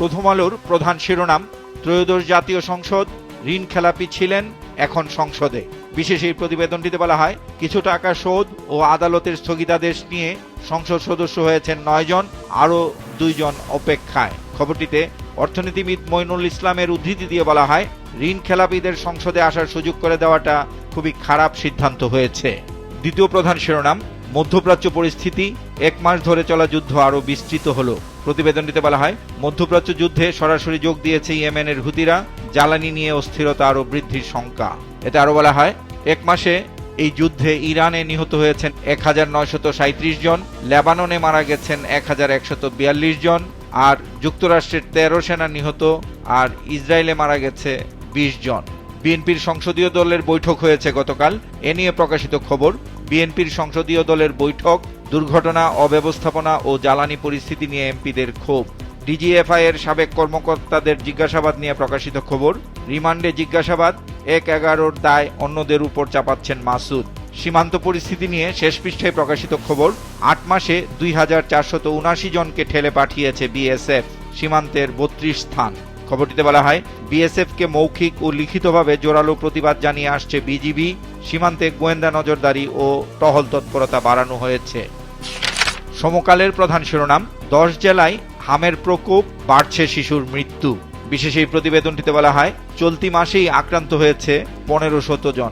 প্রথম আলোর প্রধান শিরোনাম, ত্রয়োদশ জাতীয় সংসদ ঋণ খেলাপি ছিলেন, এখন সংসদে। বিশেষ এই প্রতিবেদনটিতে বলা হয়, কিছু টাকা শোধ ও আদালতের স্থগিতাদেশ নিয়ে সংসদ সদস্য হয়েছেন 9 জন, আরও 2 জন অপেক্ষায়। খবরটিতে অর্থনীতিবিদ মঈনুল ইসলামের উদ্ধৃতি দিয়ে বলা হয়, ঋণ খেলাপিদের সংসদে আসার সুযোগ করে দেওয়াটা খুবই খারাপ সিদ্ধান্ত হয়েছে। দ্বিতীয় প্রধান শিরোনাম, মধ্যপ্রাচ্য পরিস্থিতি, 1 মাস ধরে চলা যুদ্ধ আরও বিস্তৃত হলো। প্রতিবেদনটিতে বলা হয়, মধ্যপ্রাচ্য যুদ্ধে সরাসরি যোগ দিয়েছে ইয়েমেনের হুতিরা, জ্বালানি নিয়ে অস্থিরতা আরও বৃদ্ধির শঙ্কা। এতে আরও বলা হয়, 1 মাসে এই যুদ্ধে ইরানে নিহত হয়েছেন 1937 জন, লেবাননে মারা গেছেন 1142 জন, আর যুক্তরাষ্ট্রের 13 সেনা নিহত, আর ইসরায়েলে মারা গেছে 20 জন। বিএনপির সংসদীয় দলের বৈঠক হয়েছে গতকাল। এ নিয়ে প্রকাশিত খবর, বিএনপির সংসদীয় দলের বৈঠক, দুর্ঘটনা, অব্যবস্থাপনা ও জ্বালানি পরিস্থিতি নিয়ে এমপিদের ক্ষোভ। ডিজিএফআই এর সাবেক কর্মকর্তাদের জিজ্ঞাসাবাদ নিয়ে প্রকাশিত খবর, রিমান্ডে জিজ্ঞাসাবাদ, 1-11-র দায় অন্যদের উপর চাপাচ্ছেন মাসুদ। সীমান্ত পরিস্থিতি নিয়ে শেষ পৃষ্ঠায় প্রকাশিত খবর, 8 মাসে 2479 জনকে ঠেলে পাঠিয়েছে বিএসএফ, সীমান্তের 32 স্থান। খবরটিতে বলা হয়, বিএসএফকে মৌখিক ও লিখিতভাবে জোরালো প্রতিবাদ জানিয়ে আসছে বিজিবি, সীমান্তে গোয়েন্দা নজরদারি ও টহল তৎপরতা বাড়ানো হয়েছে। সমকালের প্রধান শিরোনাম, 10 জেলায় হামের প্রকোপ, বাড়ছে শিশুর মৃত্যু। বিশেষ এই প্রতিবেদনটিতে বলা হয়, চলতি মাসেই আক্রান্ত হয়েছে 1500 জন,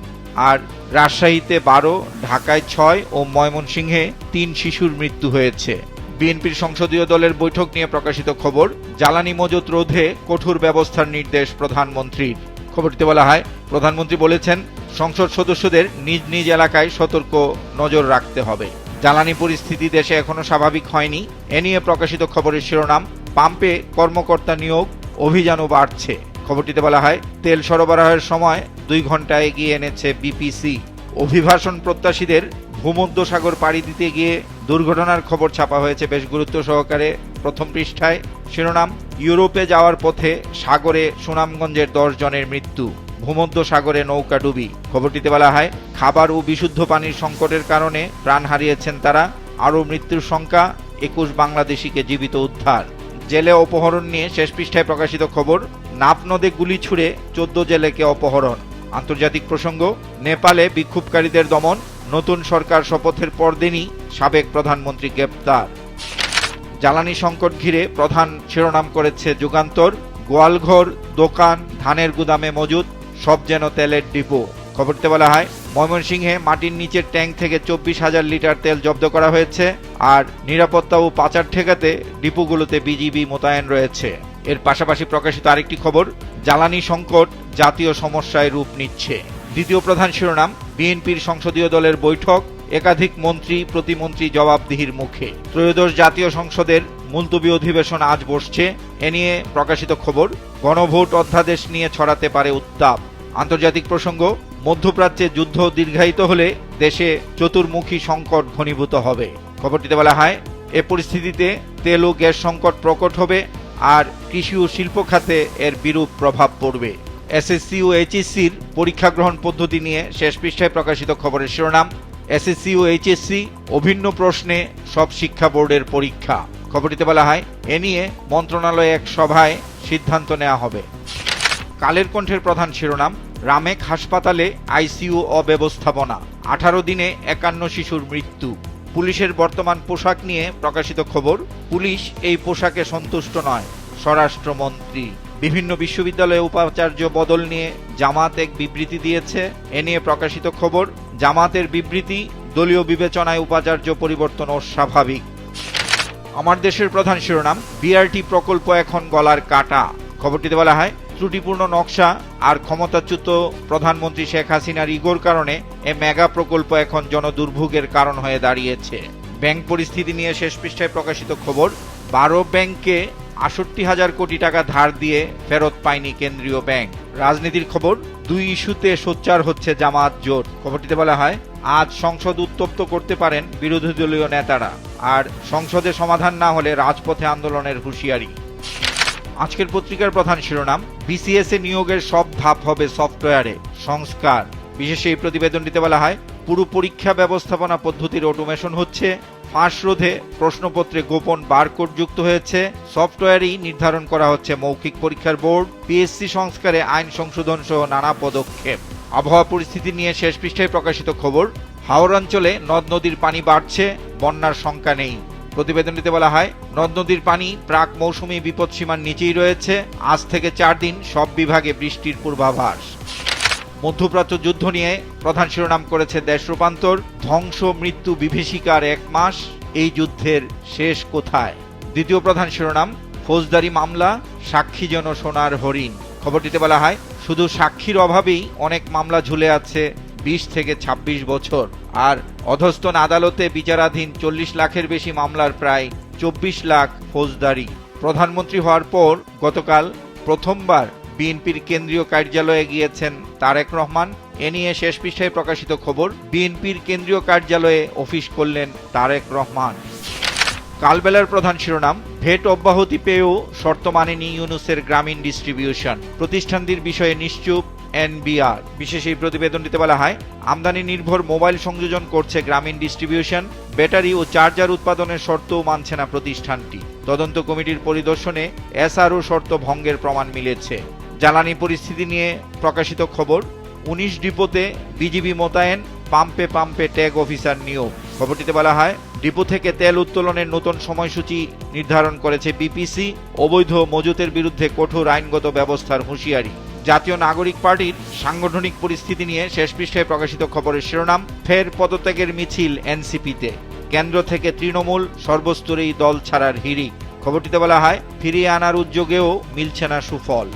আর রাজশাহীতে 12, ঢাকায় 6 ও ময়মনসিংহে 3 শিশুর মৃত্যু হয়েছে। বিএনপির সংসদীয় দলের বৈঠক নিয়ে প্রকাশিত খবর, জ্বালানি মজুত রোধে কঠোর ব্যবস্থার নির্দেশ প্রধানমন্ত্রীর। খবরটিতে বলা হয়, প্রধানমন্ত্রী বলেছেন, সংসদ সদস্যদের নিজ নিজ এলাকায় সতর্ক নজর রাখতে হবে। জ্বালানি পরিস্থিতি দেশে এখনো স্বাভাবিক হয়নি। এ নিয়ে প্রকাশিত খবরের শিরোনাম, পাম্পে কর্মকর্তা নিয়োগ, অভিযানও বাড়ছে। খবরটিতে বলা হয়, তেল সরবরাহের সময় 2 ঘন্টা এগিয়ে এনেছে বিপিসি। অভিবাসন প্রত্যাশীদের ভূমধ্যসাগর পাড়ি দিতে গিয়ে দুর্ঘটনার খবর ছাপা হয়েছে বেশ গুরুত্ব সহকারে প্রথম পৃষ্ঠায়। শিরোনাম, ইউরোপে যাওয়ার পথে সাগরে সুনামগঞ্জের 10 জনের মৃত্যু, ভূমধ্যসাগরে নৌকাডুবি। খবরটিতে বলা হয়, খাবার ও বিশুদ্ধ পানির সংকটের কারণে প্রাণ হারিয়েছেন তারা, আরও মৃত্যুর সংখ্যা, 21 বাংলাদেশিকে জীবিত উদ্ধার। জেলে অপহরণ নিয়ে শেষ পৃষ্ঠায় প্রকাশিত খবর, নাপ নদে গুলি ছুড়ে 14 জেলেকে অপহরণ। আন্তর্জাতিক প্রসঙ্গ, নেপালে বিক্ষোভকারীদের দমন, নতুন সরকার শপথের পরদিনই সাবেক প্রধানমন্ত্রী গ্রেপ্তার। জ্বালানি সংকট ঘিরে প্রধান শিরোনাম করেছে যুগান্তর, গোয়ালঘর, দোকান, ধানের গুদামে মজুদ, সব যেন তেলের ডিপো। খবরতে বলা হয়, ময়মনসিংহে মাটির নিচের ট্যাঙ্ক থেকে 24,000 লিটার তেল জব্দ করা হয়েছে, আর নিরাপত্তা ও পাচার ঠেকাতে ডিপোগুলোতে বিজিবি মোতায়েন রয়েছে। এর পাশাপাশি প্রকাশিত আরেকটি খবর, জ্বালানি সংকট জাতীয় সমস্যায় রূপ নিচ্ছে। দ্বিতীয় প্রধান শিরোনাম, বিএনপির সংসদীয় দলের বৈঠক, একাধিক মন্ত্রী প্রতিমন্ত্রী জবাবদিহির মুখে। ত্রয়োদশ জাতীয় সংসদের মুলতবি অধিবেশন আজ বসছে। এ নিয়ে প্রকাশিত খবর, গণভোট অধ্যাদেশ নিয়ে ছড়াতে পারে উত্তাপ। আন্তর্জাতিক প্রসঙ্গ, মধ্যপ্রাচ্যে যুদ্ধ দীর্ঘায়িত হলে দেশে চতুর্মুখী সংকট ঘনীভূত হবে। খবরটিতে বলা হয়, এ পরিস্থিতিতে তেল ও গ্যাস সংকট প্রকট হবে, আর কৃষি ও শিল্প খাতে এর বিরূপ প্রভাব পড়বে। এসএসসি ও এইচএসসির পরীক্ষা গ্রহণ পদ্ধতি নিয়ে শেষ পৃষ্ঠায় প্রকাশিত খবরের শিরোনাম, এসএসসি ও এইচএসসি অভিন্ন প্রশ্নে সব শিক্ষা বোর্ডের পরীক্ষা। খবরটিতে বলা হয়, এ নিয়ে মন্ত্রণালয়ে এক সভায় সিদ্ধান্ত নেওয়া হবে। কালের কণ্ঠের প্রধান শিরোনাম, রামেক হাসপাতালে আইসিইউ অব্যবস্থাপনা, 18 দিনে 51 শিশুর মৃত্যু। পুলিশের বর্তমান পোশাক নিয়ে প্রকাশিত খবর, পুলিশ এই পোশাকে সন্তুষ্ট নয়, স্বরাষ্ট্রমন্ত্রী। বিভিন্ন বিশ্ববিদ্যালয়ে উপাচার্য বদল নিয়ে জামাত এক বিবৃতি দিয়েছে। এ নিয়ে প্রকাশিত খবর, জামাতের বিবৃতি, দলীয় বিবেচনায় উপাচার্য পরিবর্তন অস্বাভাবিক। আমার দেশের প্রধান শিরোনাম, বিআরটি প্রকল্প এখন গলার কাটা। খবরটিতে বলা হয়, ত্রুটিপূর্ণ নকশা আর ক্ষমতাচ্যুত প্রধানমন্ত্রী শেখ হাসিনার ইগোর কারণে এ মেগা প্রকল্প এখন জনদুর্ভোগের কারণ হয়ে দাঁড়িয়েছে। ব্যাংক পরিস্থিতি নিয়ে শেষ পৃষ্ঠায় প্রকাশিত খবর, 12 ব্যাংককে 68,000 কোটি টাকা ধার দিয়ে ফেরত পায়নি কেন্দ্রীয় ব্যাংক। রাজনীতির খবর, 2 ইস্যুতে সোচ্চার হচ্ছে জামাত জোট। খবরটিতে বলা হয়, আজ সংসদ উত্তপ্ত করতে পারেন বিরোধী দলীয় নেতারা, আর সংসদে সমাধান না হলে রাজপথে আন্দোলনের হুঁশিয়ারি। আজকের পত্রিকার প্রধান শিরোনাম, বিসিএস এ নিয়োগের সব ধাপ হবে সফটওয়্যারে, সংস্কার। বিশেষ এই প্রতিবেদনটিতে বলা হয়, পুরো পরীক্ষা ব্যবস্থাপনা পদ্ধতির অটোমেশন হচ্ছে, ফাঁস রোধে প্রশ্নপত্রে গোপন বারকোড যুক্ত হয়েছে, সফটওয়্যারই নির্ধারণ করা হচ্ছে মৌখিক পরীক্ষার বোর্ড, পিএসসি সংস্কারে আইন সংশোধন সহ নানা পদক্ষেপ। আবহাওয়া পরিস্থিতি নিয়ে শেষ পৃষ্ঠায় প্রকাশিত খবর, হাওর অঞ্চলে নদ নদীর পানি বাড়ছে, বন্যার শঙ্কা নেই। প্রতিবেদনটিতে বলা হয়, নদ নদীর পানি প্রাক মৌসুমী বিপদসীমার নিচেই রয়েছে। আজ থেকে 4 দিন সব বিভাগে বৃষ্টির পূর্বাভাস। মধ্যপ্রাচ্য যুদ্ধ নিয়ে প্রধান শিরোনাম করেছে দেশ রূপান্তর, ধ্বংস মৃত্যু বিভীষিকার 1 মাস, এই যুদ্ধের শেষ কোথায়। দ্বিতীয় প্রধান শিরোনাম, ফৌজদারি মামলা, সাক্ষী যেন সোনার হরিণ। খবরটিতে বলা হয়, শুধু সাক্ষীর অভাবেই অনেক মামলা ঝুলে আছে 20 থেকে 26 বছর, আর অধস্তন আদালতে বিচারাধীন 40 লাখের বেশি মামলার প্রায় 24 লাখ ফৌজদারি। প্রধানমন্ত্রী হওয়ার পর গতকাল প্রথমবার বিএনপির কেন্দ্রীয় কার্যালয়ে গিয়েছেন তারেক রহমান। এ নিয়ে শেষ পৃষ্ঠায় প্রকাশিত খবর, বিএনপির কেন্দ্রীয় কার্যালয়ে অফিস করলেন তারেক রহমান। কালবেলার প্রধান শিরোনাম, ভেট অব্যাহতি পেয়েও শর্ত মানেনি ইউনূসের গ্রামীণ ডিস্ট্রিবিউশন, প্রতিষ্ঠানটির বিষয়ে নিশ্চুপ এনবিআর। বিশেষ এই প্রতিবেদনটিতে বলা হয়, আমদানি নির্ভর মোবাইল সংযোজন করছে গ্রামীণ ডিস্ট্রিবিউশন, ব্যাটারি ও চার্জার উৎপাদনের শর্তও মানছে না প্রতিষ্ঠানটি। তদন্ত কমিটির পরিদর্শনে এসআরও শর্ত ভঙ্গের প্রমাণ মিলেছে। জ্বালানি পরিস্থিতি নিয়ে প্রকাশিত খবর, 19 ডিপোতে বিজিবি মোতায়েন, পাম্পে পাম্পে ট্যাগ অফিসার নিয়োগ। খবরটিতে বলা হয়, ডিপো থেকে তেল উত্তোলনের নতুন সময়সূচি নির্ধারণ করেছে বিপিসি, অবৈধ মজুতের বিরুদ্ধে কঠোর আইনগত ব্যবস্থার হুঁশিয়ারি। জাতীয় নাগরিক পার্টির সাংগঠনিক পরিস্থিতি নিয়ে শেষ পৃষ্ঠায় প্রকাশিত খবরের শিরোনাম, ফের পদত্যাগের মিছিল এনসিপিতে, কেন্দ্র থেকে তৃণমূল সর্বস্তরেই দল ছাড়ার হিড়িক। খবরটিতে বলা হয়, ফিরিয়ে আনার উদ্যোগেও মিলছে না সুফল।